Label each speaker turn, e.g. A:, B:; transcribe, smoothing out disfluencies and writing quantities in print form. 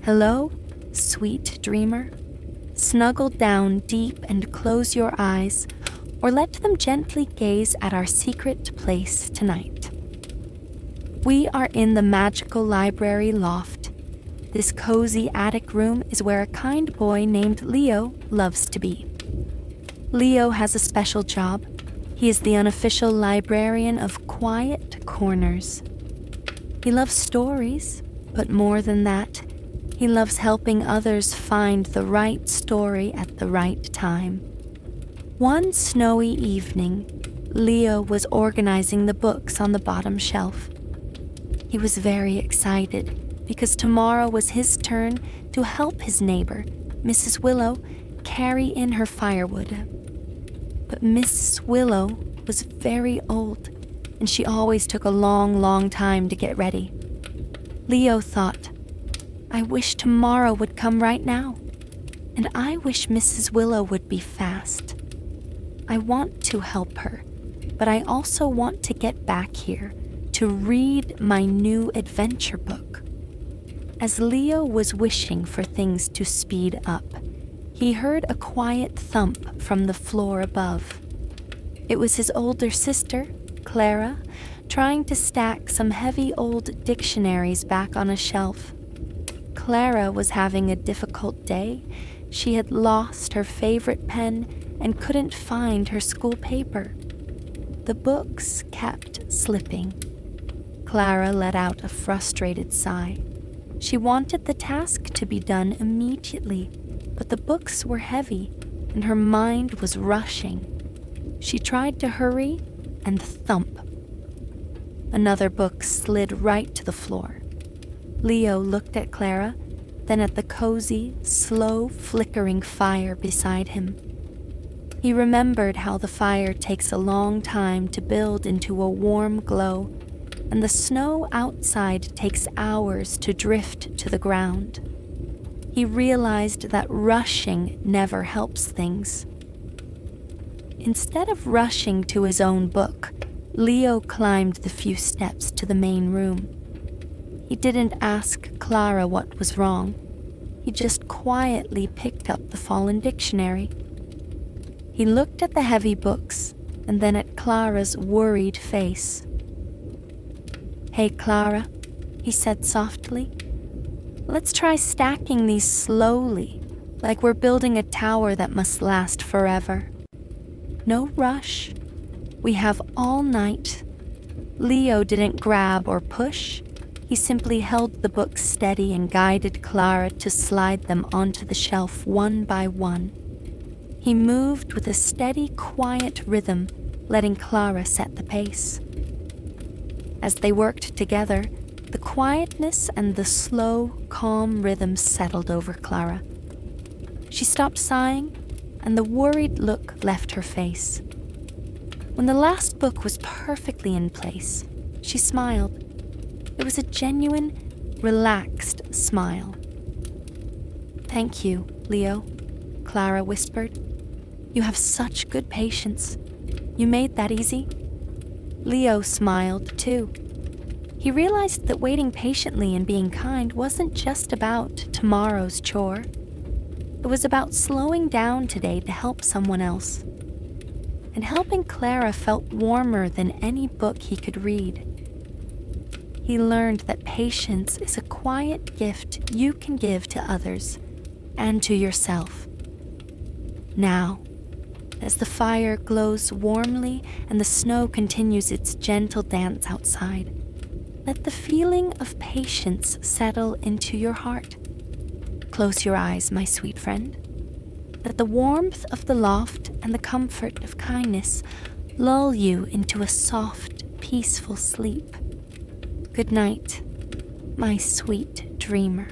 A: Hello, sweet dreamer. Snuggle down deep and close your eyes, or let them gently gaze at our secret place tonight. We are in the Magical Library Loft. This cozy attic room is where a kind boy named Leo loves to be. Leo has a special job. He is the unofficial Librarian of Quiet Corners. He loves stories, but more than that, he loves helping others find the right story at the right time. One snowy evening, Leo was organizing the books on the bottom shelf. He was very excited because tomorrow was his turn to help his neighbor, Mrs. Willow, carry in her firewood. But Mrs. Willow was very old, and she always took a long time to get ready. Leo thought, I wish tomorrow would come right now, and I wish Mrs. Willow would be fast. I want to help her, but I also want to get back here to read my new adventure book. As Leo was wishing for things to speed up, he heard a quiet thump from the floor above. It was his older sister, Clara, trying to stack some heavy old dictionaries back on a shelf. Clara was having a difficult day. She had lost her favorite pen and couldn't find her school paper. The books kept slipping. Clara let out a frustrated sigh. She wanted the task to be done immediately, but the books were heavy and her mind was rushing. She tried to hurry, and thump. Another book slid right to the floor. Leo looked at Clara, then at the cozy, slow flickering fire beside him. He remembered how the fire takes a long time to build into a warm glow, and the snow outside takes hours to drift to the ground. He realized that rushing never helps things. Instead of rushing to his own book, Leo climbed the few steps to the main room. He didn't ask Clara what was wrong. He just quietly picked up the fallen dictionary. He looked at the heavy books and then at Clara's worried face. Hey, Clara, he said softly. Let's try stacking these slowly, like we're building a tower that must last forever. No rush. We have all night. Leo didn't grab or push. He simply held the books steady and guided Clara to slide them onto the shelf one by one. He moved with a steady, quiet rhythm, letting Clara set the pace. As they worked together, the quietness and the slow, calm rhythm settled over Clara. She stopped sighing, and the worried look left her face. When the last book was perfectly in place, she smiled. It was a genuine, relaxed smile. Thank you, Leo, Clara whispered. You have such good patience. You made that easy. Leo smiled, too. He realized that waiting patiently and being kind wasn't just about tomorrow's chore. It was about slowing down today to help someone else. And helping Clara felt warmer than any book he could read. He learned that patience is a quiet gift you can give to others and to yourself. Now, as the fire glows warmly and the snow continues its gentle dance outside, let the feeling of patience settle into your heart. Close your eyes, my sweet friend. Let the warmth of the loft and the comfort of kindness lull you into a soft, peaceful sleep. Good night, my sweet dreamer.